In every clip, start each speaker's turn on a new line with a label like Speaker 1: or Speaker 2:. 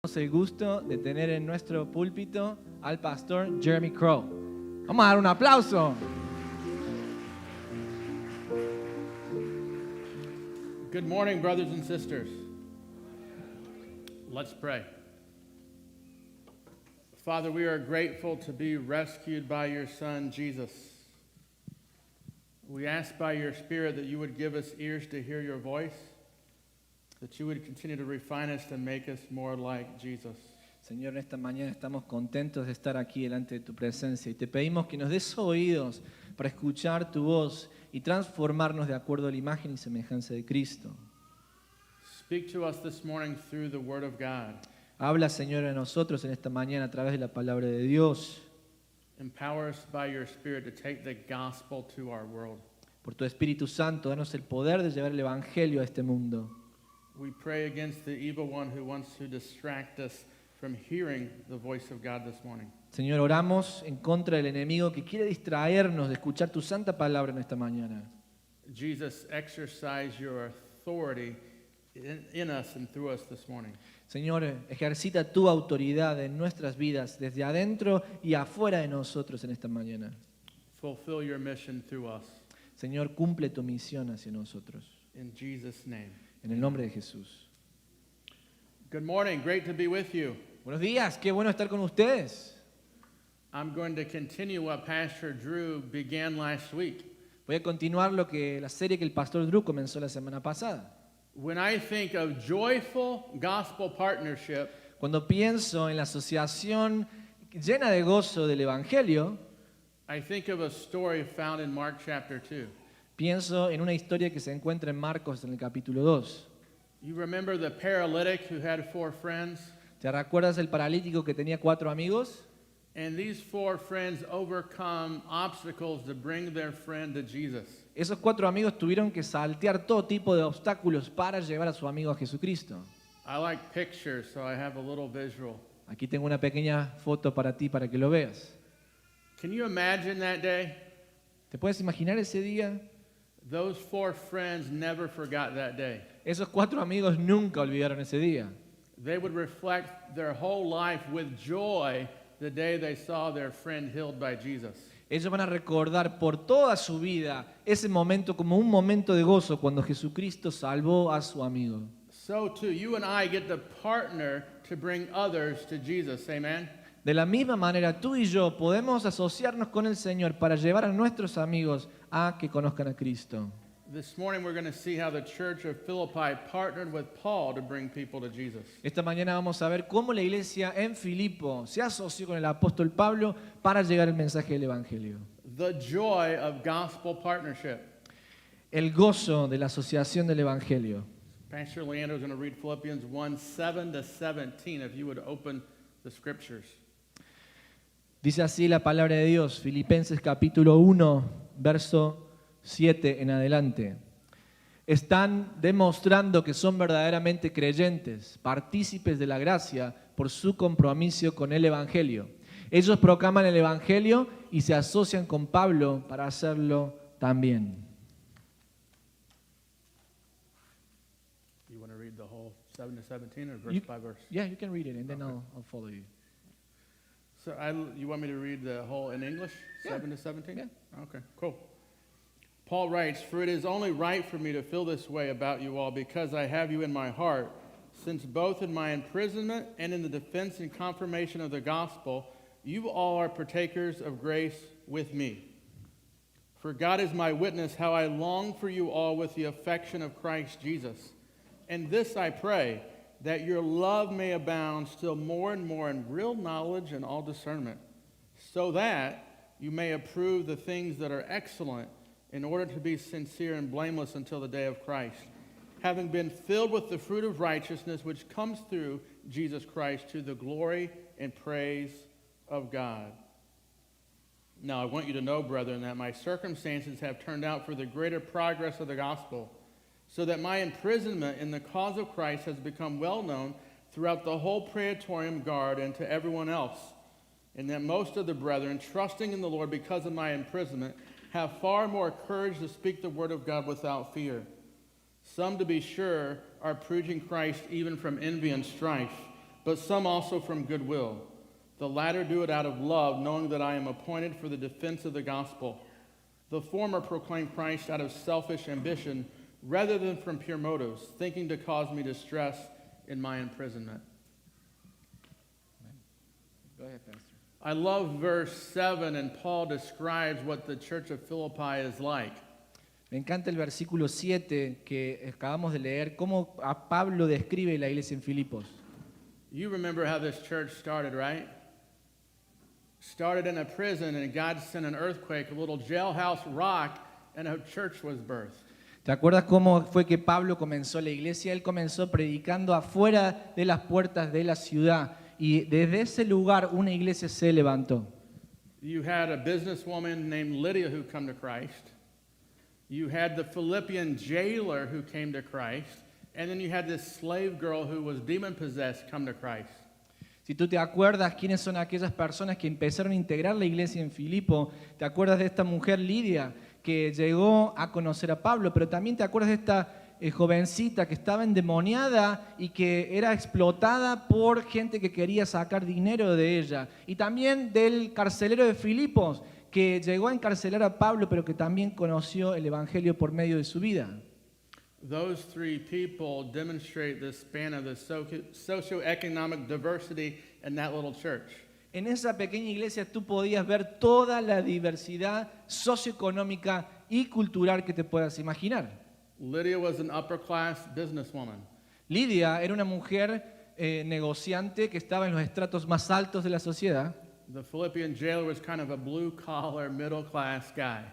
Speaker 1: Tenemos el gusto de tener en nuestro púlpito al pastor Jeremy Crow. Vamos a dar un aplauso.
Speaker 2: Good morning, brothers and sisters. Let's pray. Father, we are grateful to be rescued by your Son, Jesus. We ask by your Spirit that you would give us ears to hear your voice, that you would continue to refine us to make us more like Jesus.
Speaker 1: Señor, en esta mañana estamos contentos de estar aquí delante de tu presencia y te pedimos que nos des oídos para escuchar tu voz y transformarnos de acuerdo a la imagen y semejanza de Cristo.
Speaker 2: Speak to us this morning through the Word of God.
Speaker 1: Habla, Señor, a nosotros en esta mañana a través de la palabra de Dios.
Speaker 2: Empower us by your Spirit to take the gospel to our world.
Speaker 1: Por tu Espíritu Santo, danos el poder de llevar el Evangelio a este mundo.
Speaker 2: We pray against the evil one who wants to distract us from hearing the voice of God this morning.
Speaker 1: Señor, oramos en contra del enemigo que quiere distraernos de escuchar tu santa palabra en esta mañana.
Speaker 2: Jesus, exercise your authority in us and through us this morning.
Speaker 1: Señor, ejercita tu autoridad en nuestras vidas, desde adentro y afuera de nosotros en esta mañana.
Speaker 2: Fulfill your mission through us.
Speaker 1: Señor, cumple tu misión hacia nosotros.
Speaker 2: In Jesus' name.
Speaker 1: En el nombre de Jesús.
Speaker 2: Good morning. Great to be with you.
Speaker 1: Buenos días, qué bueno estar con ustedes.
Speaker 2: I'm going to continue what Pastor Drew began last week.
Speaker 1: Voy a continuar la serie que el pastor Drew comenzó la semana pasada.
Speaker 2: When I think of joyful gospel partnership,
Speaker 1: Cuando pienso en la asociación llena de gozo del Evangelio,
Speaker 2: I think of a story found in Mark chapter 2.
Speaker 1: pienso en una historia que se encuentra en Marcos en el capítulo 2.
Speaker 2: You remember the paralytic who had 4 friends?
Speaker 1: ¿Te recuerdas el paralítico que tenía 4 amigos?
Speaker 2: And these 4 friends overcome obstacles to bring their friend to Jesus.
Speaker 1: Esos 4 amigos tuvieron que saltear todo tipo de obstáculos para llevar a su amigo a Jesucristo.
Speaker 2: I like pictures, so I have a little visual.
Speaker 1: Aquí tengo una pequeña foto para ti para que lo veas.
Speaker 2: Can you imagine that day?
Speaker 1: ¿Te puedes imaginar ese día?
Speaker 2: Those 4 friends never forgot that day.
Speaker 1: Esos 4 amigos nunca olvidaron ese día.
Speaker 2: They would reflect their whole life with joy the day they saw their friend healed by Jesus.
Speaker 1: Ellos van a recordar por toda su vida ese momento como un momento de gozo cuando Jesucristo salvó a su amigo.
Speaker 2: So too, you and I get to partner to bring others to Jesus. Amen?
Speaker 1: De la misma manera, tú y yo podemos asociarnos con el Señor para llevar a nuestros amigos a que conozcan a Cristo.
Speaker 2: This morning we're going to see how the church of Philippi partnered with Paul to bring people to Jesus.
Speaker 1: Esta mañana vamos a ver cómo la iglesia en Filipo se asoció con el apóstol Pablo para llegar el mensaje del Evangelio.
Speaker 2: The joy of gospel partnership.
Speaker 1: El gozo de la asociación del Evangelio.
Speaker 2: Pastor Leandro is going to read Philippians 1:7-17 if you would open the scriptures.
Speaker 1: Dice así la palabra de Dios, Filipenses capítulo 1, verso 7 en adelante. Están demostrando que son verdaderamente creyentes, partícipes de la gracia por su compromiso con el Evangelio. Ellos proclaman el Evangelio y se asocian con Pablo para hacerlo también.
Speaker 2: You want to read the whole 7-17 or verse by verse?
Speaker 1: Yeah, you can read it and then I'll follow you.
Speaker 2: So you want me to read the whole in English,
Speaker 1: Yeah.
Speaker 2: 7-17?
Speaker 1: Yeah.
Speaker 2: Okay, cool. Paul writes, "For it is only right for me to feel this way about you all because I have you in my heart, since both in my imprisonment and in the defense and confirmation of the gospel, you all are partakers of grace with me. For God is my witness how I long for you all with the affection of Christ Jesus. And this I pray, that your love may abound still more and more in real knowledge and all discernment, so that you may approve the things that are excellent, in order to be sincere and blameless until the day of Christ, having been filled with the fruit of righteousness which comes through Jesus Christ to the glory and praise of God. Now I want you to know, brethren, that my circumstances have turned out for the greater progress of the gospel, so that my imprisonment in the cause of Christ has become well known throughout the whole Praetorian Guard and to everyone else, and that most of the brethren, trusting in the Lord because of my imprisonment, have far more courage to speak the word of God without fear. Some, to be sure, are preaching Christ even from envy and strife, but some also from goodwill. The latter do it out of love, knowing that I am appointed for the defense of the gospel. The former proclaim Christ out of selfish ambition rather than from pure motives, thinking to cause me distress in my imprisonment.
Speaker 1: Go ahead, Pastor.
Speaker 2: I love verse 7, and Paul describes what the church of Philippi is like.
Speaker 1: Me encanta el versículo 7 que acabamos de leer, cómo a Pablo describe la iglesia en Filipos.
Speaker 2: You remember how this church started, right? Started in a prison, and God sent an earthquake, a little jailhouse rock, and a church was birthed.
Speaker 1: ¿Te acuerdas cómo fue que Pablo comenzó la iglesia? Él comenzó predicando afuera de las puertas de la ciudad y desde ese lugar una iglesia se levantó.
Speaker 2: You had a businesswoman named Lydia who came to Christ. You had the Philippian jailer who came to Christ. And then you had this slave girl who was demon-possessed come to Christ.
Speaker 1: Si tú te acuerdas quiénes son aquellas personas que empezaron a integrar la iglesia en Filipo, te acuerdas de esta mujer Lidia que llegó a conocer a Pablo, pero también te acuerdas de esta jovencita que estaba endemoniada y que era explotada por gente que quería sacar dinero de ella. Y también del carcelero de Filipos que llegó a encarcelar a Pablo, pero que también conoció el evangelio por medio de su vida.
Speaker 2: Those three people demonstrate the span of the socioeconomic diversity in that little church.
Speaker 1: En esa pequeña iglesia tú podías ver toda la diversidad socioeconómica y cultural que te puedas imaginar.
Speaker 2: Lydia was an upper-class businesswoman.
Speaker 1: Lidia era una mujer negociante que estaba en los estratos más altos de la sociedad.
Speaker 2: The Philippian jailer was kind of a blue-collar, middle-class guy.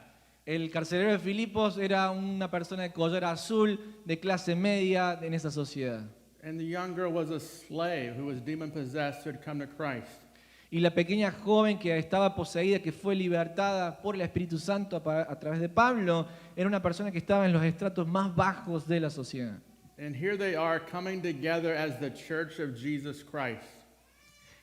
Speaker 1: El carcelero de Filipos era una persona de collar azul, de clase media en esa sociedad.
Speaker 2: And the young girl was a slave who was demon-possessed who had come to Christ.
Speaker 1: Y la pequeña joven que estaba poseída, que fue libertada por el Espíritu Santo a través de Pablo, era una persona que estaba en los estratos más bajos de la sociedad.
Speaker 2: And here they are coming together as the church of Jesus Christ.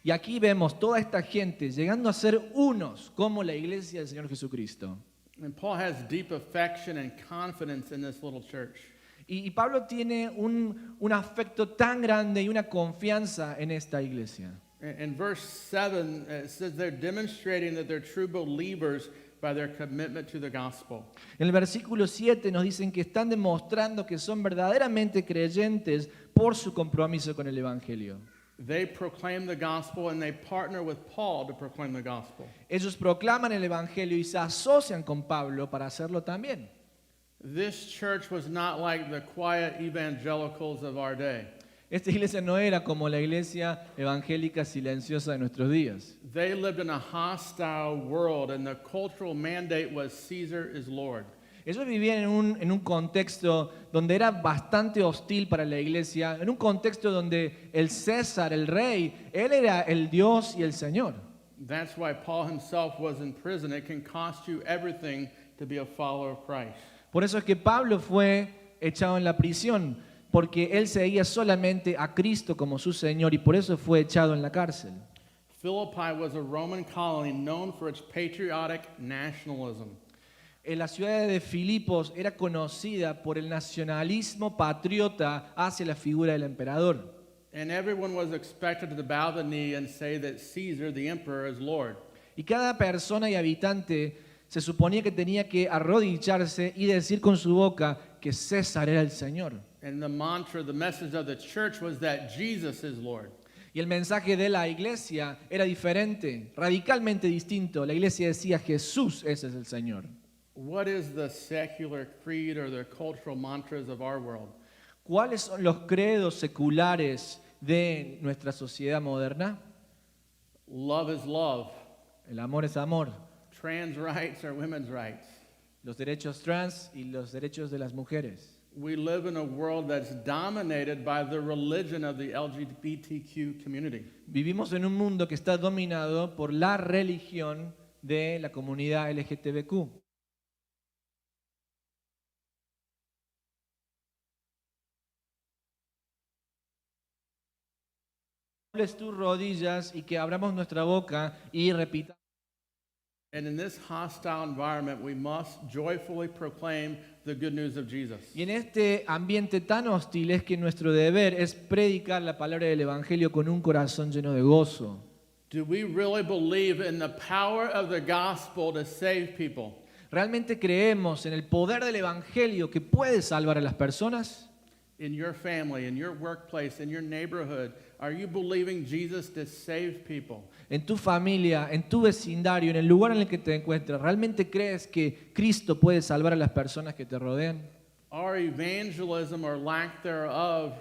Speaker 1: Y aquí vemos toda esta gente llegando a ser unos como la iglesia del Señor Jesucristo.
Speaker 2: And Paul has deep affection and confidence in this little church.
Speaker 1: Y Pablo tiene un afecto tan grande y una confianza en esta iglesia.
Speaker 2: In verse 7, it says they're demonstrating that they're true believers by their commitment to the gospel.
Speaker 1: En el versículo 7 nos dicen que están demostrando que son verdaderamente creyentes por su compromiso con el evangelio.
Speaker 2: They proclaim the gospel and they partner with Paul to proclaim the gospel.
Speaker 1: Ellos proclaman el evangelio y se asocian con Pablo para hacerlo también.
Speaker 2: This church was not like the quiet evangelicals of our day.
Speaker 1: Esta iglesia no era como la iglesia evangélica silenciosa de nuestros días.
Speaker 2: They lived in a hostile world, and the cultural mandate was Caesar is Lord.
Speaker 1: Ellos vivían en un contexto donde era bastante hostil para la iglesia, en un contexto donde el César, el rey, él era el Dios y el Señor.
Speaker 2: That's why Paul himself was in prison. It can cost you everything to be a follower of Christ.
Speaker 1: Por eso es que Pablo fue echado en la prisión, porque él seguía solamente a Cristo como su Señor y por eso fue echado en la cárcel.
Speaker 2: Philippi was a Roman colony known for its patriotic nationalism.
Speaker 1: La ciudad de Filipos era conocida por el nacionalismo patriota hacia la figura del emperador.
Speaker 2: And everyone was expected to bow the knee and say that Caesar, the emperor, is Lord.
Speaker 1: Y cada persona y habitante se suponía que tenía que arrodillarse y decir con su boca que César era el Señor.
Speaker 2: And the mantra, the message of the church was that Jesus is Lord.
Speaker 1: Y el mensaje de la iglesia era diferente, radicalmente distinto. La iglesia decía Jesús, ese es el Señor.
Speaker 2: What is the secular creed or the cultural mantras of our world?
Speaker 1: ¿Cuáles son los credos seculares de nuestra sociedad moderna?
Speaker 2: Love is love.
Speaker 1: El amor es amor.
Speaker 2: Trans rights are women's rights.
Speaker 1: Los derechos trans y los derechos de las mujeres.
Speaker 2: We live in a world that's dominated by the religion of the LGBTQ community.
Speaker 1: Vivimos en un mundo que está dominado por la religión de la comunidad LGTBQ. Dobles tus rodillas y que abramos nuestra boca y repitamos.
Speaker 2: And in this hostile environment, we must joyfully proclaim the good news of Jesus.
Speaker 1: Y en este ambiente tan hostil es que nuestro deber es predicar la palabra del Evangelio con un corazón lleno de gozo.
Speaker 2: Do we really believe in the power of the gospel to save people?
Speaker 1: ¿Realmente creemos en el poder del Evangelio que puede salvar a las personas?
Speaker 2: In your family, in your workplace, in your neighborhood, are you believing Jesus to save people?
Speaker 1: En tu familia, en tu vecindario, en el lugar en el que te encuentras, ¿realmente crees que Cristo puede salvar a las personas que te rodean?
Speaker 2: Our evangelism or lack thereof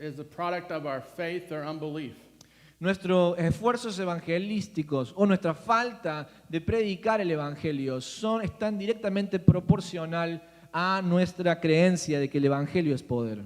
Speaker 2: is a product of our faith or unbelief.
Speaker 1: Nuestros esfuerzos evangelísticos o nuestra falta de predicar el Evangelio están directamente proporcional a nuestra creencia de que el Evangelio es poder.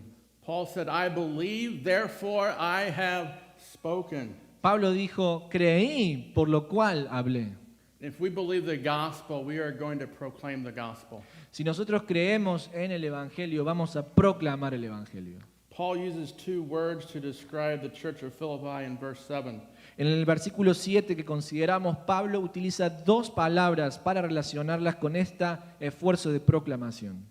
Speaker 2: Paul said, I believe, therefore I have spoken.
Speaker 1: Pablo dijo, creí, por lo cual hablé.
Speaker 2: If we believe the gospel, we are going to proclaim the gospel.
Speaker 1: Si nosotros creemos en el Evangelio, vamos a proclamar el Evangelio.
Speaker 2: Paul uses two words to describe the church of Philippi in verse 7.
Speaker 1: En el versículo 7 que consideramos, Pablo utiliza dos palabras para relacionarlas con este esfuerzo de proclamación.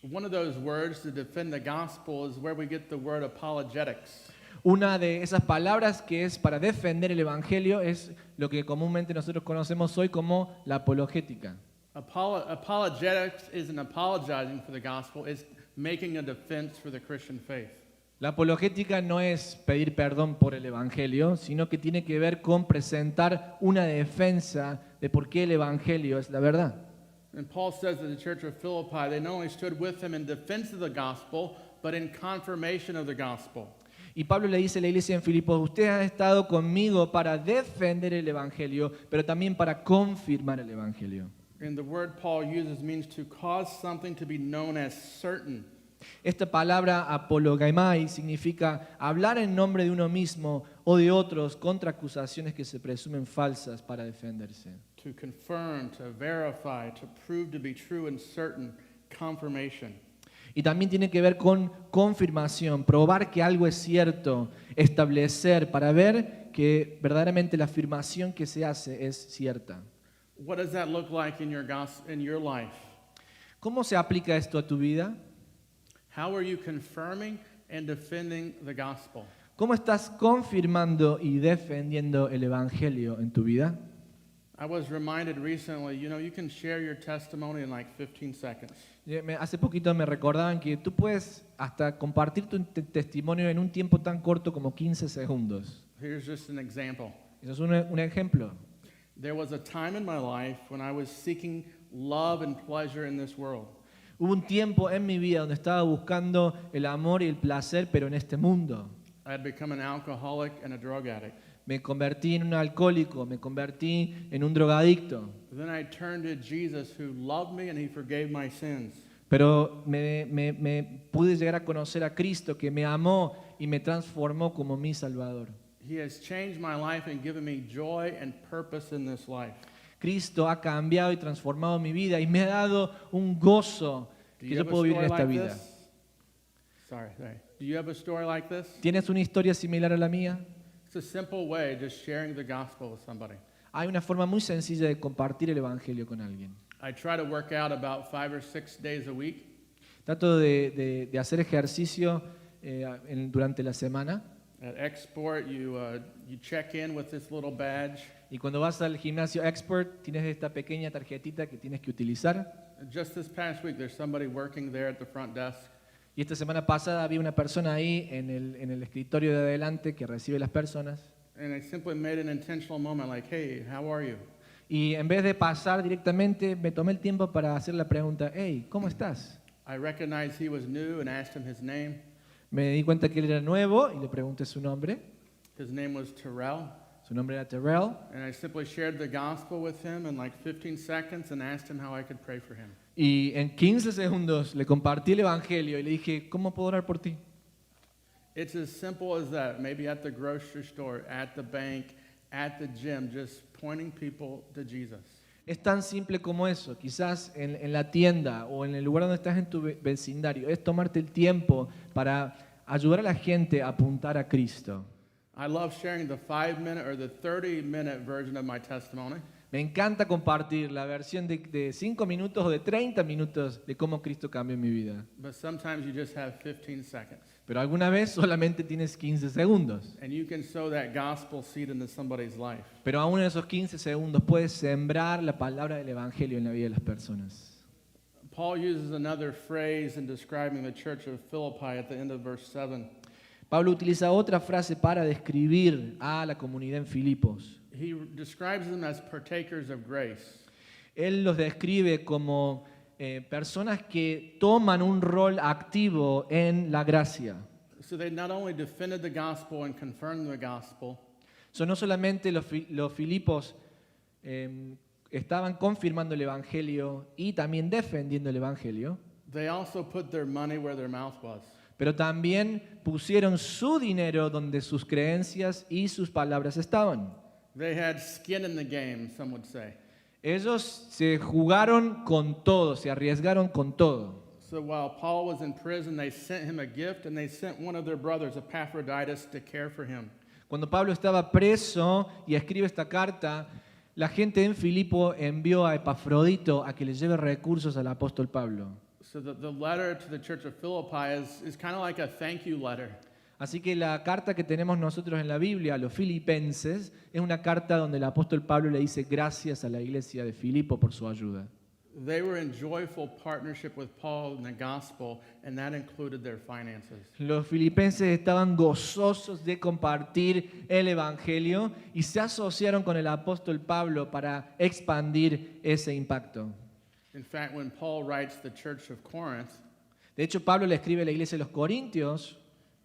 Speaker 2: One of those words to defend the gospel is where we get the word apologetics.
Speaker 1: Una de esas palabras que es para defender el Evangelio es lo que comúnmente nosotros conocemos hoy como la apologética.
Speaker 2: Apologetics isn't apologizing for the gospel, it's making a defense for the Christian faith.
Speaker 1: La apologética no es pedir perdón por el Evangelio, sino que tiene que ver con presentar una defensa de por qué el Evangelio es la verdad.
Speaker 2: And Paul says that the church of Philippi, they not only stood with him in defense of the gospel, but in confirmation of the gospel.
Speaker 1: Y Pablo le dice a la iglesia en Filipos, ustedes han estado conmigo para defender el Evangelio, pero también para confirmar el Evangelio.
Speaker 2: And the word Paul uses means to cause something to be known as certain.
Speaker 1: Esta palabra apologaimai significa hablar en nombre de uno mismo o de otros contra acusaciones que se presumen falsas para defenderse.
Speaker 2: To confirm, to verify, to prove to be true and certain, confirmation.
Speaker 1: Y también tiene que ver con confirmación, probar que algo es cierto, establecer para ver que verdaderamente la afirmación que se hace es cierta.
Speaker 2: What does that look like in your life?
Speaker 1: ¿Cómo se aplica esto a tu vida?
Speaker 2: How are you confirming and defending the gospel?
Speaker 1: ¿Cómo estás confirmando y defendiendo el Evangelio en tu vida?
Speaker 2: I was reminded recently, you can share your testimony in like 15 seconds.
Speaker 1: Hace poquito me recordaban que tú puedes hasta compartir tu testimonio en un tiempo tan corto como 15 segundos.
Speaker 2: Here's just an example.
Speaker 1: Eso es un ejemplo.
Speaker 2: There was a time in my life when I was seeking love and pleasure in this world.
Speaker 1: Hubo un tiempo en mi vida donde estaba buscando el amor y el placer, pero en este mundo.
Speaker 2: I had become an alcoholic and a drug addict.
Speaker 1: Me convertí en un alcohólico, me convertí en un drogadicto.
Speaker 2: Then I turned to Jesus who loved me and he forgave my sins.
Speaker 1: Pero me pude llegar a conocer a Cristo que me amó y me transformó como mi Salvador.
Speaker 2: He has changed my life and given me joy and purpose in this life.
Speaker 1: Cristo ha cambiado y transformado mi vida y me ha dado un gozo que yo puedo vivir en esta vida.
Speaker 2: Sorry. Do you have a story like this?
Speaker 1: ¿Tienes una historia similar a la mía?
Speaker 2: It's a simple way, just sharing the gospel with somebody.
Speaker 1: Hay una forma muy sencilla de compartir el Evangelio con alguien.
Speaker 2: I try to work out about 5 or 6 days a week.
Speaker 1: Trato de hacer ejercicio durante la semana.
Speaker 2: At Export, you check in with this little badge.
Speaker 1: Y cuando vas al gimnasio Expert, tienes esta pequeña tarjetita que tienes que utilizar.
Speaker 2: Just this past week, there's somebody working there at the front desk.
Speaker 1: Y esta semana pasada había una persona ahí en el escritorio de adelante que recibe las personas.
Speaker 2: And I simply made an intentional moment like, hey, how are you?
Speaker 1: Y en vez de pasar directamente, me tomé el tiempo para hacer la pregunta, hey, ¿cómo estás?
Speaker 2: I recognized he was new and asked him his name.
Speaker 1: Me di cuenta que él era nuevo y le pregunté su nombre.
Speaker 2: His name was Terrell.
Speaker 1: Su nombre era Terrell.
Speaker 2: And I simply shared the gospel with him in like 15 seconds and asked him how I could pray for him.
Speaker 1: Y en 15 segundos le compartí el Evangelio y le dije, ¿cómo puedo orar por ti?
Speaker 2: It's as simple as that. Maybe at the grocery store, at the bank, at the gym, just pointing people to Jesus.
Speaker 1: Es tan simple como eso. Quizás en la tienda o en el lugar donde estás en tu vecindario. Es tomarte el tiempo para ayudar a la gente a apuntar a Cristo.
Speaker 2: I love sharing the 5-minute or the 30-minute version of my testimony.
Speaker 1: Me encanta compartir la versión de 5 minutos o de 30 minutos de cómo Cristo cambió mi vida.
Speaker 2: But sometimes you just have 15 seconds.
Speaker 1: Pero alguna vez solamente tienes 15 segundos.
Speaker 2: And you can sow that gospel seed into somebody's life.
Speaker 1: Pero aún en esos 15 segundos puedes sembrar la palabra del Evangelio en la vida de las personas.
Speaker 2: Paul uses another phrase in describing the church of Philippi at the end of verse 7.
Speaker 1: Pablo utiliza otra frase para describir a la comunidad en Filipos.
Speaker 2: He describes them as partakers of grace.
Speaker 1: Él los describe como personas que toman un rol activo en la gracia.
Speaker 2: So they not only defended the gospel and confirmed the gospel,
Speaker 1: No solamente los Filipos estaban confirmando el Evangelio y también defendiendo el Evangelio,
Speaker 2: they also put their money where their mouth was.
Speaker 1: pero también pusieron su dinero donde sus creencias y sus palabras estaban.
Speaker 2: They had skin in the game, some would say.
Speaker 1: Ellos se jugaron con todo, se arriesgaron con todo.
Speaker 2: So while Paul was in prison, they sent him a gift, and they sent one of their brothers, Epaphroditus, to care for him.
Speaker 1: Cuando Pablo estaba preso y escribe esta carta, la gente en Filipo envió a Epafrodito a que le lleve recursos al apóstol Pablo.
Speaker 2: So the letter to the church of Philippi is kind of like a thank you letter.
Speaker 1: Así que la carta que tenemos nosotros en la Biblia a los filipenses es una carta donde el apóstol Pablo le dice gracias a la iglesia de Filipo por su ayuda.
Speaker 2: They were in joyful partnership with Paul in the gospel, and that included their finances.
Speaker 1: Los filipenses estaban gozosos de compartir el evangelio y se asociaron con el apóstol Pablo para expandir ese impacto.
Speaker 2: In fact, when Paul writes the church of Corinth,
Speaker 1: De hecho, Pablo le escribe a la iglesia de los Corintios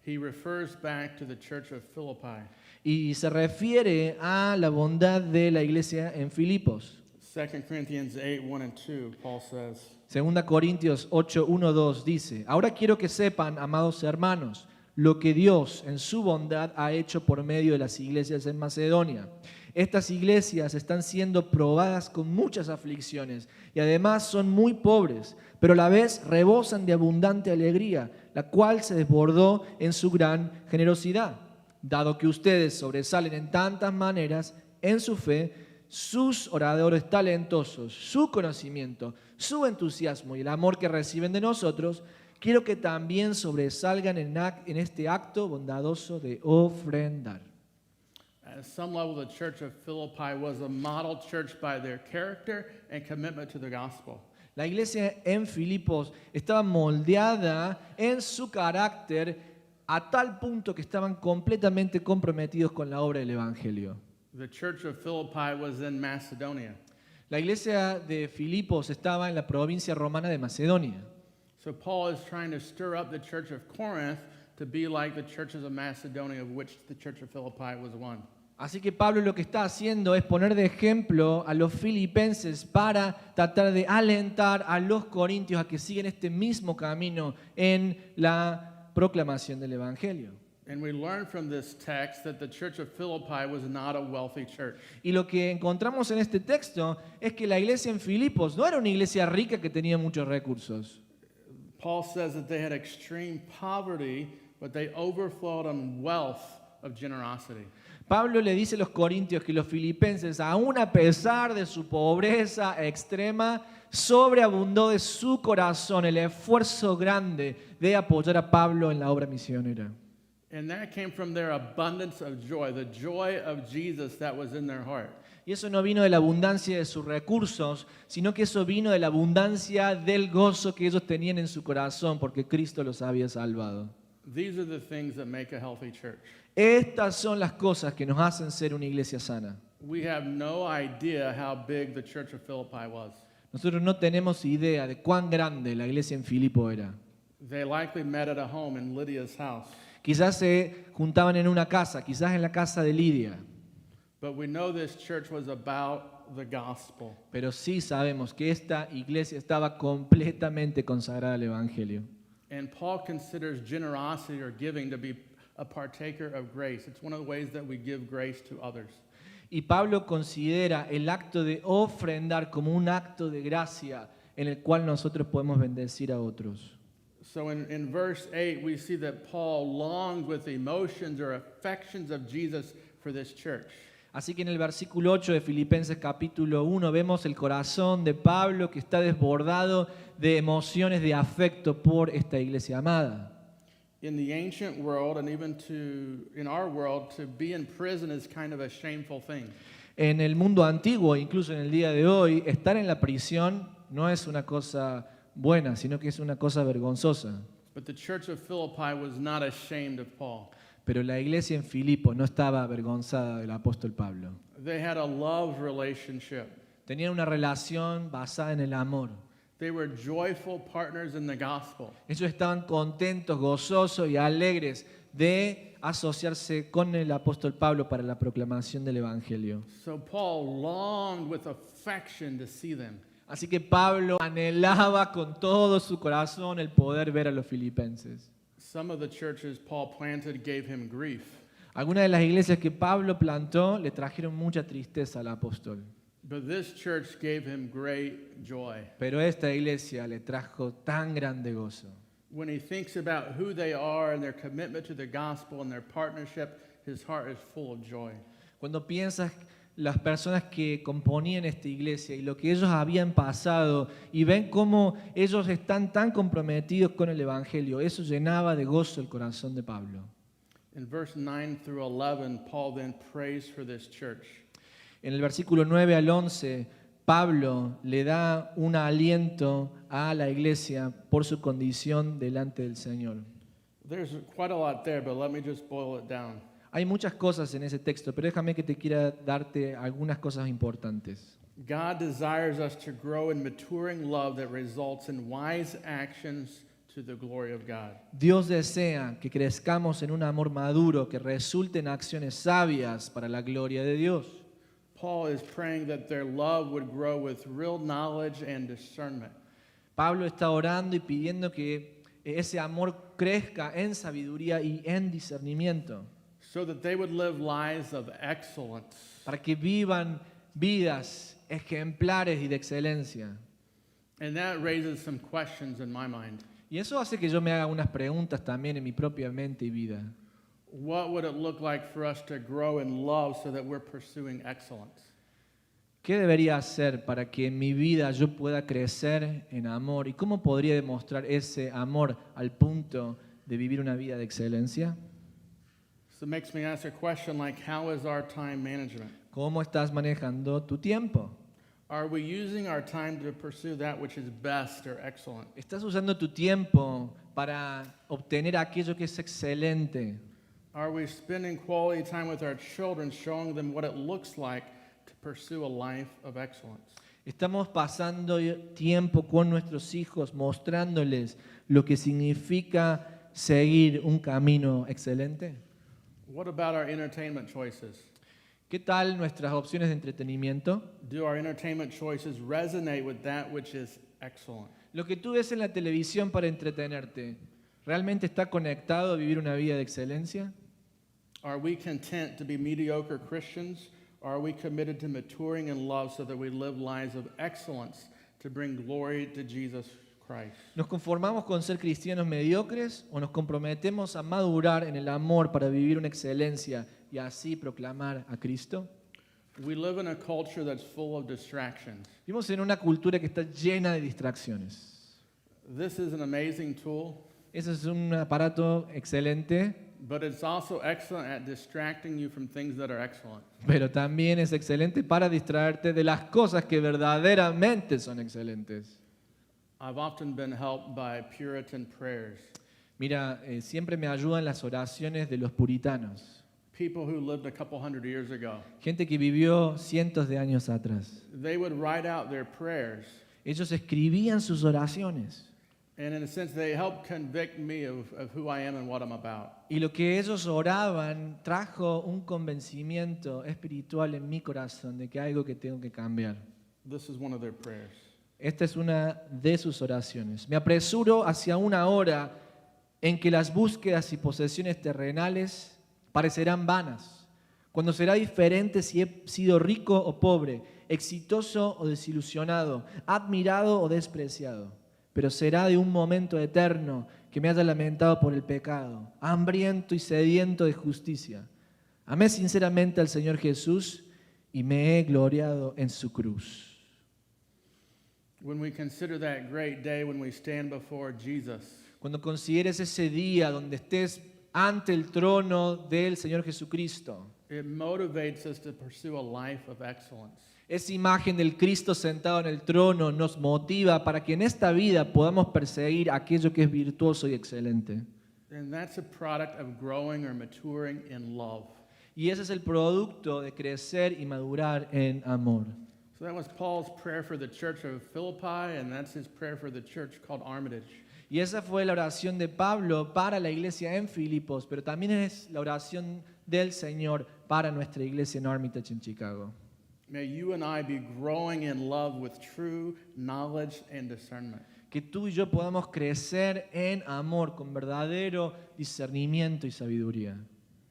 Speaker 2: he refers back to the church of Philippi.
Speaker 1: y se refiere a la bondad de la iglesia en Filipos.
Speaker 2: 2 Corinthians 8:1 and 2, Paul says,
Speaker 1: 2 Corintios 8, 1, 2 dice, ahora quiero que sepan, amados hermanos, lo que Dios en su bondad ha hecho por medio de las iglesias en Macedonia. Estas iglesias están siendo probadas con muchas aflicciones y además son muy pobres, pero a la vez rebosan de abundante alegría, la cual se desbordó en su gran generosidad. Dado que ustedes sobresalen en tantas maneras en su fe, sus oradores talentosos, su conocimiento, su entusiasmo y el amor que reciben de nosotros, quiero que también sobresalgan en este acto bondadoso de ofrendar.
Speaker 2: at some level, the church of Philippi was a model church by their character and commitment to the gospel.
Speaker 1: La iglesia en Filipos estaba moldeada en su carácter a tal punto que estaban completamente comprometidos con la obra del Evangelio.
Speaker 2: The church of Philippi was in Macedonia.
Speaker 1: La iglesia de Filipos estaba en la provincia romana de Macedonia.
Speaker 2: So Paul is trying to stir up the church of Corinth to be like the churches of Macedonia, of which the church of Philippi was one.
Speaker 1: Así que Pablo lo que está haciendo es poner de ejemplo a los filipenses para tratar de alentar a los corintios a que sigan este mismo camino en la proclamación del Evangelio.
Speaker 2: And we learn from this text that the church of Philippi was not a wealthy church.
Speaker 1: Y lo que encontramos en este texto es que la iglesia en Filipos no era una iglesia rica que tenía muchos recursos.
Speaker 2: Paul says that they had extreme poverty, but they overflowed on wealth of generosity.
Speaker 1: Pablo le dice a los corintios que los filipenses, aún a pesar de su pobreza extrema, sobreabundó de su corazón el esfuerzo grande de apoyar a Pablo en la obra misionera.
Speaker 2: And that came from their abundance of joy, the joy of Jesus that was in their heart.
Speaker 1: Y eso no vino de la abundancia de sus recursos, sino que eso vino de la abundancia del gozo que ellos tenían en su corazón, porque Cristo los había salvado.
Speaker 2: These are the things that make a healthy church.
Speaker 1: Estas son las cosas que nos hacen ser una iglesia sana.
Speaker 2: We have no idea how big the church of Philippi was.
Speaker 1: Nosotros no tenemos idea de cuán grande la iglesia en Filipo era.
Speaker 2: They likely met at a home in Lydia's house.
Speaker 1: Quizás se juntaban en una casa, quizás en la casa de Lidia.
Speaker 2: But we know this church was about the gospel.
Speaker 1: Pero sí sabemos que esta iglesia estaba completamente consagrada al Evangelio.
Speaker 2: And Paul considers generosity or giving to be a partaker of grace. It's one of the ways that we give grace to others.
Speaker 1: Y Pablo considera el acto de ofrendar como un acto de gracia en el cual nosotros podemos bendecir a otros.
Speaker 2: So in verse 8, we see that Paul longed with emotions or affections of Jesus for this church.
Speaker 1: Así que en el versículo 8 de Filipenses capítulo 1 vemos el corazón de Pablo que está desbordado de emociones de afecto por esta iglesia amada.
Speaker 2: In the ancient world, and even in our world, to be in prison is kind of a shameful thing.
Speaker 1: En el mundo antiguo, incluso en el día de hoy, estar en la prisión no es una cosa buena, sino que es una cosa vergonzosa.
Speaker 2: But the church of Philippi was not ashamed of Paul.
Speaker 1: Pero la iglesia en Filipo no estaba avergonzada del apóstol Pablo.
Speaker 2: They had a love relationship.
Speaker 1: Tenían una relación basada en el amor.
Speaker 2: They were joyful partners in the gospel.
Speaker 1: Ellos estaban contentos, gozosos y alegres de asociarse con el apóstol Pablo para la proclamación del evangelio.
Speaker 2: So Paul longed with affection to see them.
Speaker 1: Así que Pablo anhelaba con todo su corazón el poder ver a los filipenses.
Speaker 2: Some of the churches Paul planted gave him grief.
Speaker 1: Algunas de las iglesias que Pablo plantó le trajeron mucha tristeza al apóstol.
Speaker 2: But this church gave him great joy.
Speaker 1: Pero esta iglesia le trajo tan grande gozo.
Speaker 2: When he thinks about who they are and their commitment to the gospel and their partnership, his heart is full of joy.
Speaker 1: Cuando piensas las personas que componían esta iglesia y lo que ellos habían pasado y ven cómo ellos están tan comprometidos con el evangelio, eso llenaba de gozo el corazón de Pablo.
Speaker 2: In verse 9 through 11, Paul then prays for this church.
Speaker 1: En el versículo 9 al 11, Pablo le da un aliento a la iglesia por su condición delante del Señor.
Speaker 2: There's quite a lot there, but let me just boil it down.
Speaker 1: Hay muchas cosas en ese texto, pero déjame que te quiera darte algunas cosas importantes.
Speaker 2: God desires us to grow in maturing love that results in wise actions to the glory of God.
Speaker 1: Dios desea que crezcamos en un amor maduro que resulte en acciones sabias para la gloria de Dios.
Speaker 2: Paul is praying that their love would grow with real knowledge and discernment.
Speaker 1: Pablo está orando y pidiendo que ese amor crezca en sabiduría y en discernimiento,
Speaker 2: So that they would live lives of excellence.
Speaker 1: para que vivan vidas ejemplares y de excelencia.
Speaker 2: And that raises some questions in my mind.
Speaker 1: Y eso hace que yo me haga unas preguntas también en mi propia mente y vida.
Speaker 2: What would it look like for us to grow in love so that we're pursuing excellence?
Speaker 1: ¿Qué debería hacer para que en mi vida yo pueda crecer en amor? ¿Y cómo podría demostrar ese amor al punto de vivir una vida de excelencia?
Speaker 2: So it makes me ask a question like, how is our time management?
Speaker 1: ¿Cómo estás manejando tu tiempo?
Speaker 2: Are we using our time to pursue that which is best or excellent?
Speaker 1: ¿Estás usando tu tiempo para obtener aquello que es excelente?
Speaker 2: Are we spending quality time with our children, showing them what it looks like to pursue a life of excellence?
Speaker 1: ¿Estamos pasando tiempo con nuestros hijos mostrándoles lo que significa seguir un camino excelente?
Speaker 2: What about our entertainment choices?
Speaker 1: ¿Qué tal nuestras opciones de entretenimiento?
Speaker 2: Do our entertainment choices resonate with that which is excellent?
Speaker 1: Lo que tú ves en la televisión para entretenerte, ¿realmente está conectado a vivir una vida de excelencia?
Speaker 2: Are we content to be mediocre Christians, or are we committed to maturing in love so that we live lives of excellence to bring glory to Jesus Christ?
Speaker 1: ¿Nos conformamos con ser cristianos mediocres o nos comprometemos a madurar en el amor para vivir una excelencia y así proclamar a Cristo?
Speaker 2: We live in a culture that's full of distractions.
Speaker 1: Vivimos en una cultura que está llena de distracciones.
Speaker 2: This is an amazing tool,
Speaker 1: Ese es un aparato excelente,
Speaker 2: but it's also excellent at distracting you from things that are excellent.
Speaker 1: pero también es excelente para distraerte de las cosas que verdaderamente son excelentes.
Speaker 2: I've often been helped by Puritan prayers.
Speaker 1: Mira, siempre me ayudan las oraciones de los puritanos,
Speaker 2: People who lived a couple hundred years ago.
Speaker 1: gente que vivió cientos de años atrás.
Speaker 2: They would write out their prayers,
Speaker 1: Ellos escribían sus oraciones
Speaker 2: and in a sense, they helped convict me of who I am and what I'm about.
Speaker 1: y lo que ellos oraban trajo un convencimiento espiritual en mi corazón de que hay algo que tengo que cambiar.
Speaker 2: This is one of their prayers.
Speaker 1: Esta es una de sus oraciones. Me apresuro hacia una hora en que las búsquedas y posesiones terrenales parecerán vanas, cuando será diferente si he sido rico o pobre, exitoso o desilusionado, admirado o despreciado, pero será de un momento eterno que me haya lamentado por el pecado, hambriento y sediento de justicia. Amé sinceramente al Señor Jesús y me he gloriado en su cruz.
Speaker 2: When we consider that great day when we stand before Jesus,
Speaker 1: Cuando consideres ese día donde estés ante el trono del Señor Jesucristo,
Speaker 2: it motivates us to pursue a life of excellence.
Speaker 1: esa imagen del Cristo sentado en el trono nos motiva para que en esta vida podamos perseguir aquello que es virtuoso y excelente.
Speaker 2: And that's a product of growing or maturing in love.
Speaker 1: Y ese es el producto de crecer y madurar en amor.
Speaker 2: So that was Paul's prayer for the church of Philippi, and that's his prayer for the church called Armitage.
Speaker 1: Y esa fue la oración de Pablo para la iglesia en Filipos, pero también es la oración del Señor para nuestra iglesia en Armitage en Chicago.
Speaker 2: May you and I be growing in love with true knowledge and discernment.
Speaker 1: Que tú y yo podamos crecer en amor con verdadero discernimiento y sabiduría.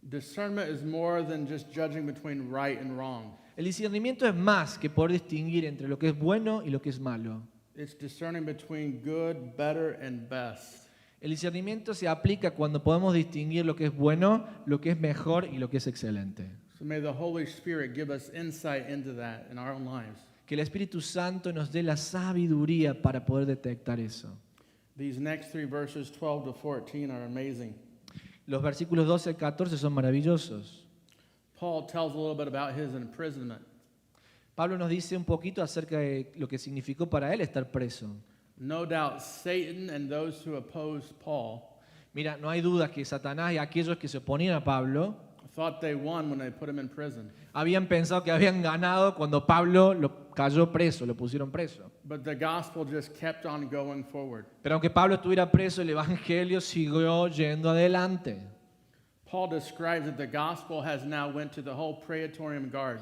Speaker 2: Discernment is more than just judging between right and wrong.
Speaker 1: El discernimiento es más que poder distinguir entre lo que es bueno y lo que es malo.
Speaker 2: It's discerning between good, better, and best.
Speaker 1: El discernimiento se aplica cuando podemos distinguir lo que es bueno, lo que es mejor y lo que es excelente.
Speaker 2: So may the Holy Spirit give us insight into that in our own lives.
Speaker 1: Que el Espíritu Santo nos dé la sabiduría para poder detectar eso.
Speaker 2: These next three verses, 12 to 14, are amazing.
Speaker 1: Los versículos 12 al 14 son maravillosos.
Speaker 2: Paul tells a little bit about his imprisonment.
Speaker 1: Pablo nos dice un poquito acerca de lo que significó para él estar preso.
Speaker 2: No doubt Satan and those who opposed Paul
Speaker 1: Mira, no hay duda que Satanás y aquellos que se oponían a Pablo
Speaker 2: thought they won when they put him in prison.
Speaker 1: habían pensado que habían ganado cuando Pablo lo cayó preso, lo pusieron preso.
Speaker 2: But the gospel just kept on going forward.
Speaker 1: Pero aunque Pablo estuviera preso, el evangelio siguió yendo adelante.
Speaker 2: Paul describes that the gospel has now went to the whole Praetorian Guard.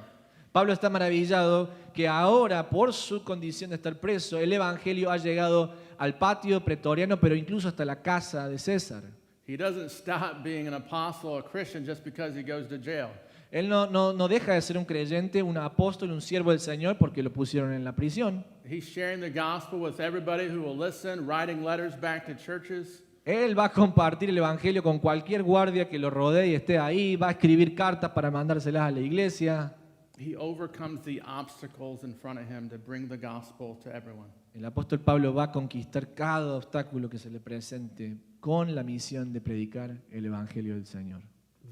Speaker 1: Pablo está maravillado que ahora, por su condición de estar preso, el evangelio ha llegado al patio pretoriano, pero incluso hasta la casa de César.
Speaker 2: He doesn't stop being an apostle, a Christian, just because he goes to jail.
Speaker 1: Él no deja de ser un creyente, un apóstol, un siervo del Señor porque lo pusieron en la prisión.
Speaker 2: He's sharing the gospel with everybody who will listen, writing letters back to churches.
Speaker 1: Él va a compartir el evangelio con cualquier guardia que lo rodee y esté ahí, va a escribir cartas para mandárselas a la iglesia.
Speaker 2: He overcomes the obstacles in front of him to bring the gospel to everyone.
Speaker 1: El apóstol Pablo va a conquistar cada obstáculo que se le presente con la misión de predicar el evangelio del Señor.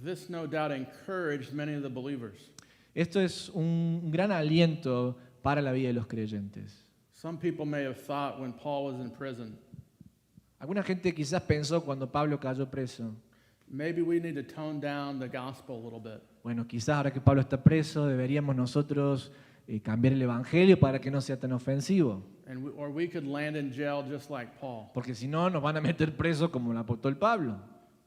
Speaker 2: This no doubt encouraged many of the believers.
Speaker 1: Esto es un gran aliento para la vida de los creyentes.
Speaker 2: Some people may have thought when Paul was in prison,
Speaker 1: Alguna gente quizás pensó cuando Pablo cayó preso,
Speaker 2: maybe we need to tone down the gospel a little bit.
Speaker 1: bueno, quizás ahora que Pablo está preso deberíamos nosotros cambiar el evangelio para que no sea tan ofensivo,
Speaker 2: Or we could land in jail just like Paul.
Speaker 1: porque si no nos van a meter preso como el apóstol Pablo.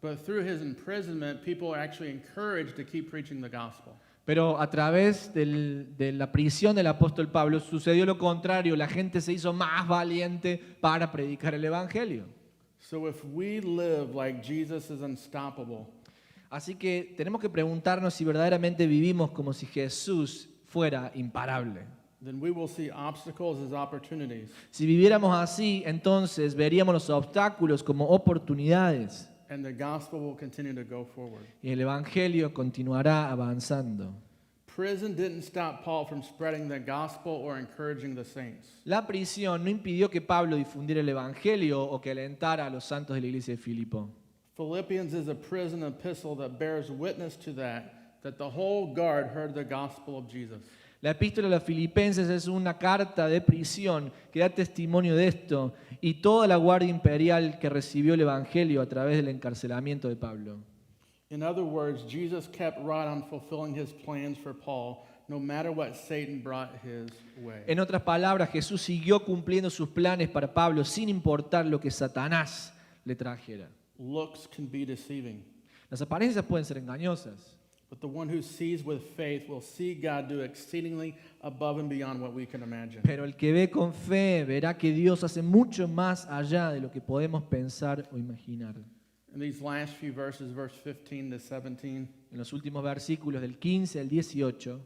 Speaker 2: But through his imprisonment, people are actually encouraged to keep preaching the gospel.
Speaker 1: Pero a través de la prisión del apóstol Pablo sucedió lo contrario, la gente se hizo más valiente para predicar el evangelio.
Speaker 2: So if we live like Jesus is unstoppable,
Speaker 1: Así que tenemos que preguntarnos si verdaderamente vivimos como si Jesús fuera imparable.
Speaker 2: then we will see obstacles as opportunities.
Speaker 1: Si viviéramos así, entonces veríamos los obstáculos como oportunidades
Speaker 2: And the gospel will continue to go forward.
Speaker 1: y el evangelio continuará avanzando.
Speaker 2: Prison didn't stop Paul from spreading the gospel or encouraging the saints.
Speaker 1: La prisión no impidió que Pablo difundiera el evangelio o que alentara a los santos de la iglesia de Filipo.
Speaker 2: Philippians is a prison epistle that bears witness to that the whole guard heard the gospel of Jesus.
Speaker 1: La epístola a los filipenses es una carta de prisión que da testimonio de esto y toda la guardia imperial que recibió el evangelio a través del encarcelamiento de Pablo.
Speaker 2: In other words, Jesus kept right on fulfilling his plans for Paul, no matter what Satan brought his way.
Speaker 1: En otras palabras, Jesús siguió cumpliendo sus planes para Pablo sin importar lo que Satanás le trajera.
Speaker 2: Looks can be deceiving,
Speaker 1: Las apariencias pueden ser engañosas,
Speaker 2: but the one who sees with faith will see God do exceedingly above and beyond what we can imagine.
Speaker 1: pero el que ve con fe verá que Dios hace mucho más allá de lo que podemos pensar o imaginar.
Speaker 2: In these last few verses, verse 15 to 17,
Speaker 1: En los últimos versículos del 15 al 18,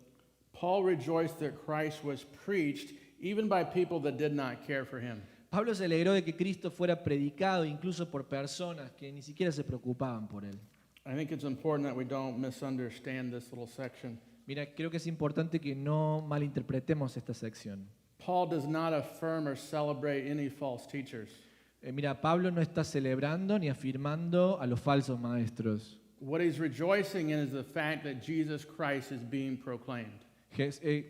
Speaker 2: Paul rejoiced that Christ was preached even by people that did not care for him.
Speaker 1: Pablo se alegró de que Cristo fuera predicado incluso por personas que ni siquiera se preocupaban por él.
Speaker 2: I think it's important that we don't misunderstand this little section.
Speaker 1: Mira, creo que es importante que no malinterpretemos esta sección.
Speaker 2: Paul does not affirm or celebrate any false teachers.
Speaker 1: Mira, Pablo no está celebrando ni afirmando a los falsos maestros.
Speaker 2: What he's rejoicing in is the fact that Jesus Christ is being proclaimed.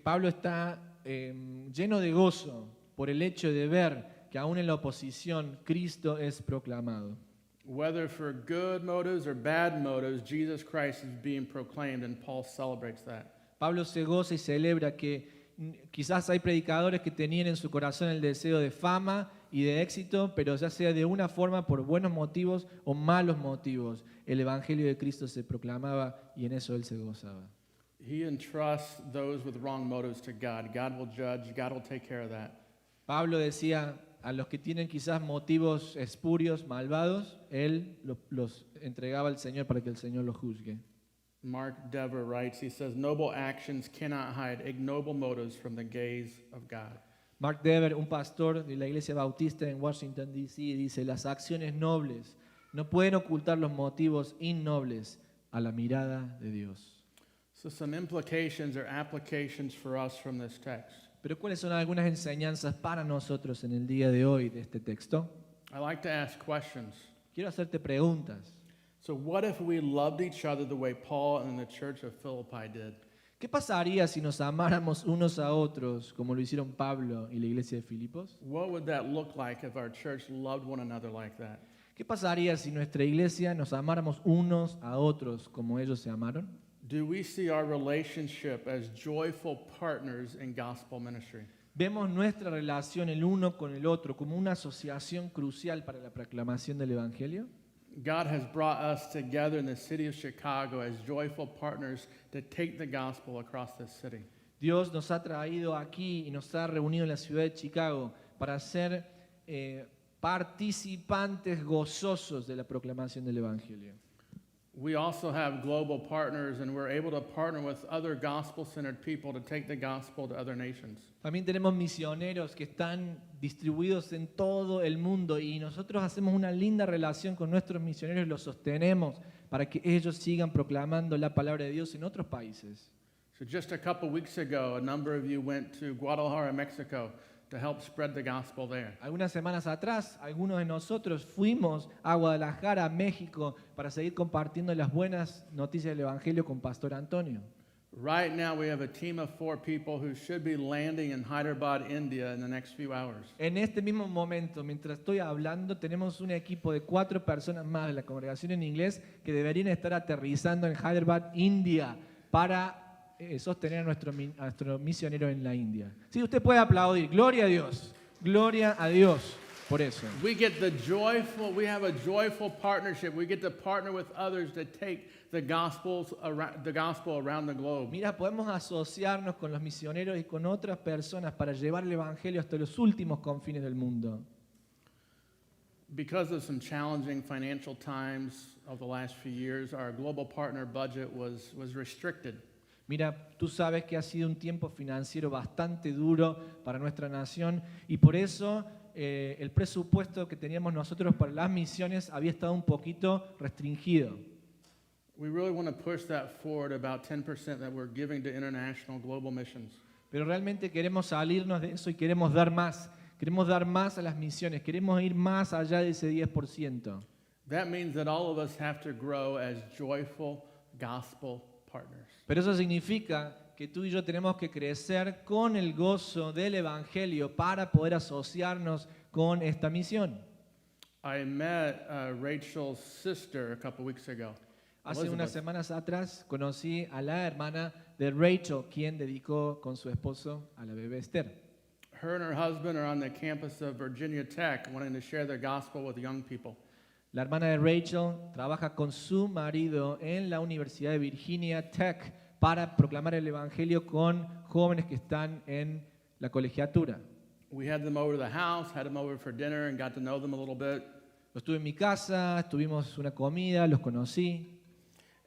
Speaker 1: Pablo está lleno de gozo por el hecho de ver que aún en la oposición Cristo es proclamado.
Speaker 2: Whether for good motives or bad motives, Jesus Christ is being proclaimed, and Paul celebrates that.
Speaker 1: Pablo se goza y celebra que quizás hay predicadores que tenían en su corazón el deseo de fama y de éxito, pero ya sea de una forma por buenos motivos o malos motivos, el evangelio de Cristo se proclamaba y en eso él se gozaba.
Speaker 2: He entrusts those with wrong motives to God. God will judge, God will take care of that.
Speaker 1: Pablo decía, a los que tienen quizás motivos espurios, malvados, él los entregaba al Señor para que el Señor los juzgue.
Speaker 2: Mark Dever writes, he says, noble actions cannot hide ignoble motives from the gaze of God.
Speaker 1: Mark Dever, un pastor de la iglesia bautista en Washington, D.C., dice, las acciones nobles no pueden ocultar los motivos innobles a la mirada de Dios.
Speaker 2: So some implications or applications for us from this text.
Speaker 1: Pero ¿cuáles son algunas enseñanzas para nosotros en el día de hoy de este texto?
Speaker 2: I like to ask questions.
Speaker 1: Quiero hacerte preguntas.
Speaker 2: So what if we loved each other the way Paul and the church of Philippi did?
Speaker 1: ¿Qué pasaría si nos amáramos unos a otros como lo hicieron Pablo y la iglesia de Filipos?
Speaker 2: What would that look like if our church loved one another like that?
Speaker 1: ¿Qué pasaría si nuestra iglesia nos amáramos unos a otros como ellos se amaron?
Speaker 2: Do we see our relationship as joyful partners in gospel ministry?
Speaker 1: Vemos nuestra relación el uno con el otro como una asociación crucial para la proclamación del Evangelio.
Speaker 2: God has brought us together in the city of Chicago as joyful partners to take the gospel across this city.
Speaker 1: Dios nos ha traído aquí y nos ha reunido en la ciudad de Chicago para ser participantes gozosos de la proclamación del Evangelio.
Speaker 2: We also have global partners, and we're able to partner with other gospel-centered people to take the gospel to other nations.
Speaker 1: También tenemos misioneros que están distribuidos en todo el mundo y nosotros hacemos una linda relación con nuestros misioneros y los sostenemos para que ellos sigan proclamando la palabra de Dios en otros países.
Speaker 2: So just a couple weeks ago, a number of you went to Guadalajara, Mexico, to help spread the gospel there.
Speaker 1: Algunas semanas atrás, algunos de nosotros fuimos a Guadalajara, México, para seguir compartiendo las buenas noticias del Evangelio con Pastor Antonio.
Speaker 2: Right now, we have a team of 4 people who should be landing in Hyderabad, India, in the next few hours.
Speaker 1: En este mismo momento, mientras estoy hablando, tenemos un equipo de 4 personas más de la congregación en inglés que deberían estar aterrizando en Hyderabad, India, para sostener a nuestro misionero en la India. Sí, usted puede aplaudir. Gloria a Dios por eso.
Speaker 2: We have a joyful partnership. We get to partner with others to take the gospel around the globe.
Speaker 1: Mira, podemos asociarnos con los misioneros y con otras personas para llevar el Evangelio hasta los últimos confines del mundo.
Speaker 2: Because of some challenging financial times of the last few years, our global partner budget was restricted.
Speaker 1: Mira, tú sabes que ha sido un tiempo financiero bastante duro para nuestra nación y por eso el presupuesto que teníamos nosotros para las misiones había estado un poquito restringido.
Speaker 2: We really want to push that forward, about 10% that we're giving to international global missions.
Speaker 1: Pero realmente queremos salirnos de eso y queremos dar más. Queremos dar más a las misiones, queremos ir más allá de ese 10%.
Speaker 2: That means that all of us have to grow as joyful gospel partners.
Speaker 1: Pero eso significa que tú y yo tenemos que crecer con el gozo del Evangelio para poder asociarnos con esta misión.
Speaker 2: I met Rachel's sister a couple weeks ago.
Speaker 1: Hace
Speaker 2: Elizabeth.
Speaker 1: unas semanas atrás conocí a la hermana de Rachel, quien dedicó con su esposo a la bebé Esther.
Speaker 2: Her and her husband are on the campus of Virginia Tech wanting to share the gospel with young people.
Speaker 1: La hermana de Rachel trabaja con su marido en la Universidad de Virginia Tech para proclamar el Evangelio con jóvenes que están en la colegiatura.
Speaker 2: We had them over to the house, had them over for dinner, and got to know them a little bit.
Speaker 1: Los tuve en mi casa, tuvimos una comida, los conocí.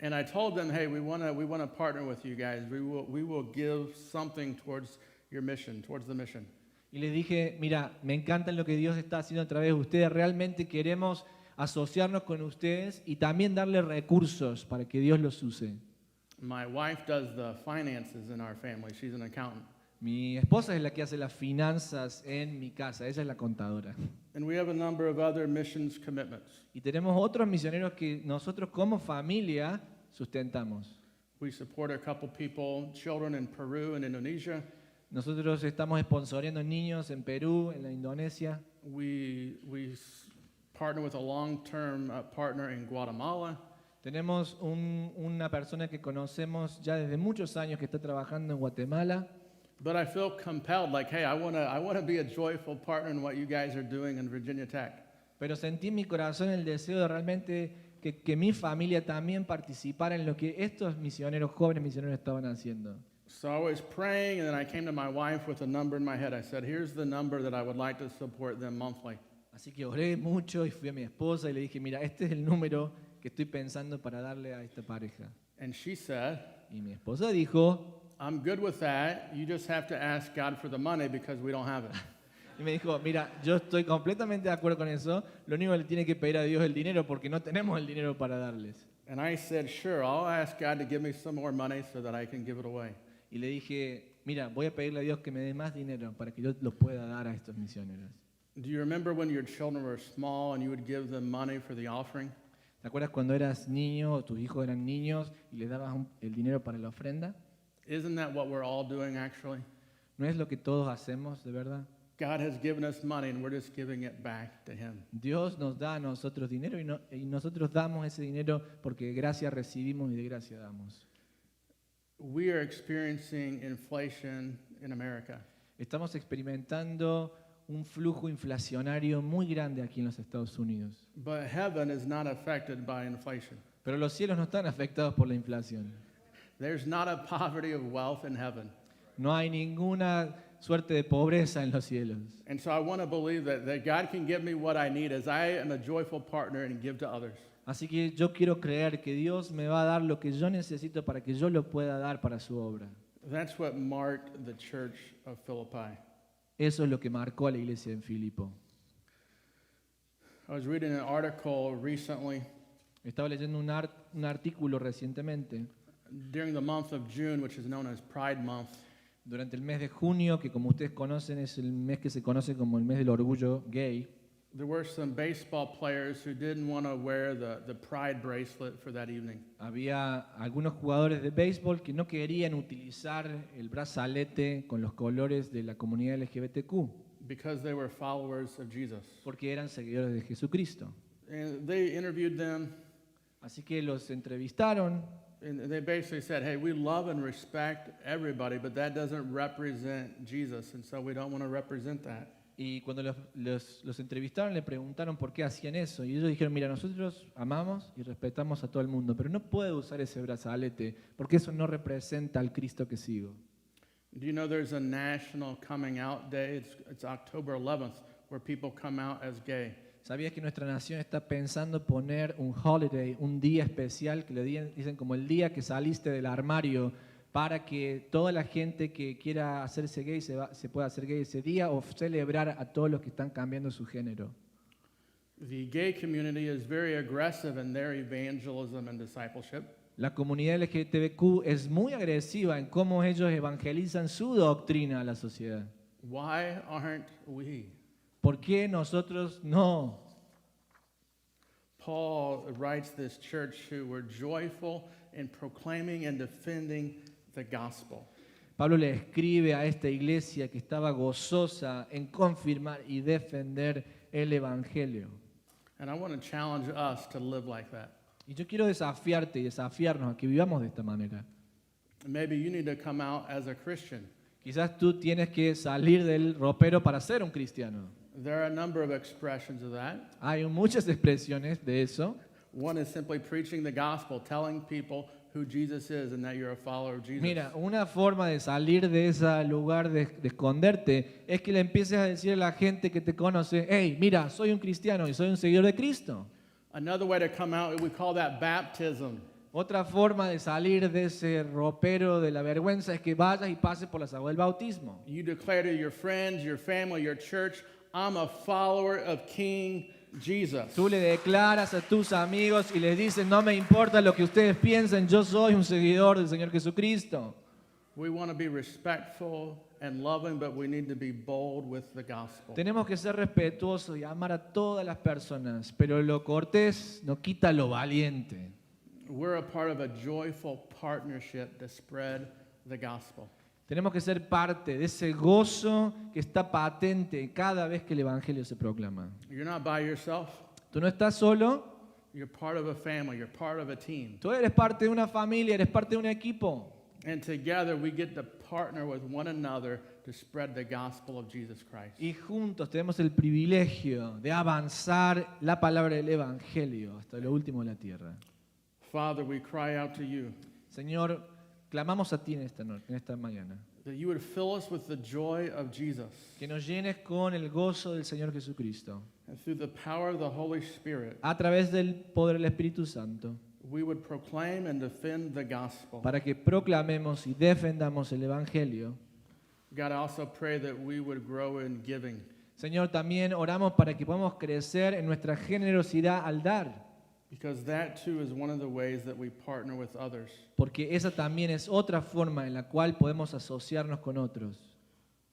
Speaker 2: And I told them, hey, we want to partner with you guys. We will give something towards your mission, towards the mission.
Speaker 1: Y les dije, mira, me encanta lo que Dios está haciendo a través de ustedes. Realmente queremos asociarnos con ustedes y también darle recursos para que Dios los use.
Speaker 2: My wife does the finances in our family. She's an accountant.
Speaker 1: Mi esposa es la que hace las finanzas en mi casa, ella es la contadora.
Speaker 2: And we have a number of other missions commitments.
Speaker 1: Y tenemos otros misioneros que nosotros como familia sustentamos.
Speaker 2: We support a couple people, children in Peru and Indonesia.
Speaker 1: Nosotros estamos sponsoreando niños en Perú, en la Indonesia.
Speaker 2: We partner with a long-term partner in Guatemala.
Speaker 1: Tenemos una persona que conocemos ya desde muchos años que está trabajando en Guatemala.
Speaker 2: But I feel compelled, like, hey, I want to be a joyful partner in what you guys are doing in Virginia Tech.
Speaker 1: Pero sentí en mi corazón el deseo de realmente que mi familia también participara en lo que estos misioneros, jóvenes misioneros estaban haciendo.
Speaker 2: So I was praying, and then I came to my wife with a number in my head. I said, here's the number that I would like to support them monthly.
Speaker 1: Así que oré mucho y fui a mi esposa y le dije, mira, este es el número que estoy pensando para darle a esta pareja.
Speaker 2: And she said,
Speaker 1: Y mi esposa dijo,
Speaker 2: I'm good with that. You just have to ask God for the money because we don't have it.
Speaker 1: y me dijo, mira, yo estoy completamente de acuerdo con eso, lo único que le tiene que pedir a Dios es el dinero porque no tenemos el dinero para darles.
Speaker 2: And I said, sure, I'll ask God to give me some more money so that I can give it away.
Speaker 1: Y le dije, mira, voy a pedirle a Dios que me dé más dinero para que yo lo pueda dar a estos misioneros.
Speaker 2: Do you remember when your children were small and you would give them money for the offering?
Speaker 1: ¿Te acuerdas cuando eras niño o tus hijos eran niños y les dabas el dinero para la ofrenda?
Speaker 2: Isn't that what we're all doing actually?
Speaker 1: ¿No es lo que todos hacemos, de verdad?
Speaker 2: God has given us money and we're just giving it back to Him.
Speaker 1: Dios nos da a nosotros dinero y nosotros damos ese dinero porque de gracia recibimos y de gracia damos.
Speaker 2: We are experiencing inflation in America.
Speaker 1: Estamos experimentando un flujo inflacionario muy grande aquí en los Estados Unidos.
Speaker 2: But heaven is not affected by inflation.
Speaker 1: Pero los cielos no están afectados por la inflación.
Speaker 2: There's not a poverty of wealth in heaven.
Speaker 1: No hay ninguna suerte de pobreza en los cielos.
Speaker 2: And so I want to believe that God can give me what I need as I am a joyful partner and give to others.
Speaker 1: Así que yo quiero creer que Dios me va a dar lo que yo necesito para que yo lo pueda dar para su obra.
Speaker 2: That's what marked the church of Philippi.
Speaker 1: Eso es lo que marcó a la iglesia en Filipo.
Speaker 2: I was reading an article recently
Speaker 1: Estaba leyendo un artículo recientemente
Speaker 2: during the month of June, which is known as Pride Month.
Speaker 1: durante el mes de junio, que como ustedes conocen es el mes que se conoce como el mes del orgullo gay.
Speaker 2: There were some baseball players who didn't want to wear the pride bracelet for that evening.
Speaker 1: Había algunos jugadores de béisbol que no querían utilizar el brazalete con los colores de la comunidad LGBTQ
Speaker 2: Because they were followers of Jesus.
Speaker 1: porque eran seguidores de Jesucristo.
Speaker 2: And they interviewed them,
Speaker 1: Así que los entrevistaron
Speaker 2: and they basically said, hey, we love and respect everybody, but that doesn't represent Jesus, and so we don't want to represent that.
Speaker 1: y cuando los entrevistaron le preguntaron por qué hacían eso. Y ellos dijeron, mira, nosotros amamos y respetamos a todo el mundo, pero no puedo usar ese brazalete porque eso no representa al Cristo que sigo.
Speaker 2: Do you know there's a national coming out day? It's October 11th, where people come out as gay.
Speaker 1: ¿Sabías que nuestra nación está pensando poner un holiday, un día especial que le dicen como el día que saliste del armario para que toda la gente que quiera hacerse gay se pueda hacer gay ese día o celebrar a todos los que están cambiando su género?
Speaker 2: The gay community is very aggressive in their evangelism and discipleship.
Speaker 1: La comunidad LGBTQ es muy agresiva en cómo ellos evangelizan su doctrina a la sociedad.
Speaker 2: Why aren't we?
Speaker 1: ¿Por qué nosotros no?
Speaker 2: Paul writes this church who were joyful in proclaiming and defending the gospel.
Speaker 1: Pablo le escribe a esta iglesia que estaba gozosa en confirmar y defender el evangelio.
Speaker 2: And I want to challenge us to live like that.
Speaker 1: Y yo quiero desafiarte y desafiarnos a que vivamos de esta manera.
Speaker 2: Maybe you need to come out as a Christian.
Speaker 1: Quizás tú tienes que salir del ropero para ser un cristiano.
Speaker 2: There are a number of expressions of that.
Speaker 1: Hay muchas expresiones de eso.
Speaker 2: One is simply preaching the gospel, telling people who Jesus is and that you're a follower of Jesus.
Speaker 1: Mira, una forma de salir de ese lugar de esconderte es que le empieces a decir a la gente que te conoce, hey, mira, soy un cristiano y soy un seguidor de Cristo.
Speaker 2: Another way to come out, we call that baptism.
Speaker 1: Otra forma de salir de ese ropero de la vergüenza es que vayas y pases por las aguas del bautismo.
Speaker 2: You declare to your friends, your family, your church, I'm a follower of King Jesus.
Speaker 1: Tú le declaras a tus amigos y les dices, no me importa lo que ustedes piensen, yo soy un seguidor del Señor Jesucristo.
Speaker 2: We want to be respectful and loving, but we need to be bold with the gospel.
Speaker 1: Tenemos que ser respetuosos y amar a todas las personas, pero lo cortés no quita lo valiente.
Speaker 2: We're a part of a joyful partnership to spread the gospel.
Speaker 1: Tenemos que ser parte de ese gozo que está patente cada vez que el Evangelio se proclama.
Speaker 2: You're not by yourself.
Speaker 1: Tú no estás solo,
Speaker 2: You're part of a family. You're part of a team.
Speaker 1: tú eres parte de una familia, eres parte de un equipo.
Speaker 2: And together we get to partner with one another to spread the gospel of Jesus Christ.
Speaker 1: Y juntos tenemos el privilegio de avanzar la palabra del Evangelio hasta lo último de la tierra.
Speaker 2: Father, we cry out to you
Speaker 1: Señor, clamamos a ti en esta mañana.
Speaker 2: that you would fill us with the joy of Jesus.
Speaker 1: Que nos llenes con el gozo del Señor Jesucristo.
Speaker 2: And through the power of the Holy Spirit,
Speaker 1: A través del poder del Espíritu Santo.
Speaker 2: we would proclaim and defend the gospel.
Speaker 1: Para que proclamemos y defendamos el Evangelio.
Speaker 2: God, I also pray that we would grow in giving.
Speaker 1: Señor, también oramos para que podamos crecer en nuestra generosidad al dar.
Speaker 2: Because that too is one of the ways that we partner with others.
Speaker 1: Porque esa también es otra forma en la cual podemos asociarnos con otros.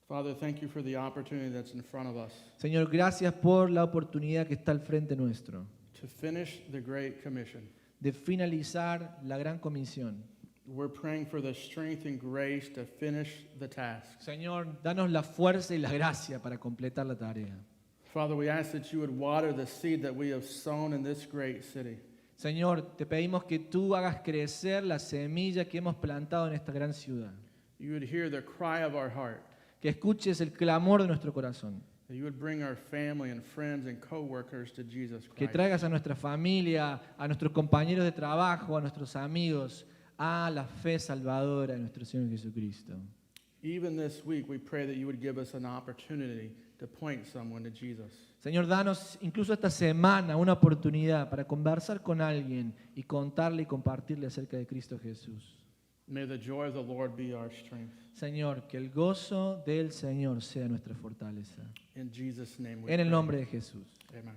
Speaker 2: Father, thank you for the opportunity that's in front of us
Speaker 1: Señor, gracias por la oportunidad que está al frente nuestro
Speaker 2: to finish the Great Commission.
Speaker 1: de finalizar la gran comisión.
Speaker 2: We're praying for the strength and grace to finish the task.
Speaker 1: Señor, danos la fuerza y la gracia para completar la tarea.
Speaker 2: Father, we ask that you would water the seed that we have sown in this great city.
Speaker 1: Señor, te pedimos que tú hagas crecer la semilla que hemos plantado en esta gran ciudad.
Speaker 2: You would hear the cry of our heart.
Speaker 1: Que escuches el clamor de nuestro corazón.
Speaker 2: That you would bring our family and friends and co-workers to Jesus
Speaker 1: Que
Speaker 2: Christ.
Speaker 1: traigas a nuestra familia, a nuestros compañeros de trabajo, a nuestros amigos, a la fe salvadora de nuestro Señor Jesucristo.
Speaker 2: Even this week, we pray that you would give us an opportunity to point someone to Jesus.
Speaker 1: Señor, danos incluso esta semana una oportunidad para conversar con alguien y contarle y compartirle acerca de Cristo Jesús.
Speaker 2: May the joy of the Lord be our strength.
Speaker 1: Señor, que el gozo del Señor sea nuestra fortaleza.
Speaker 2: In Jesus' name we
Speaker 1: En el
Speaker 2: pray.
Speaker 1: nombre de Jesús.
Speaker 2: Amen.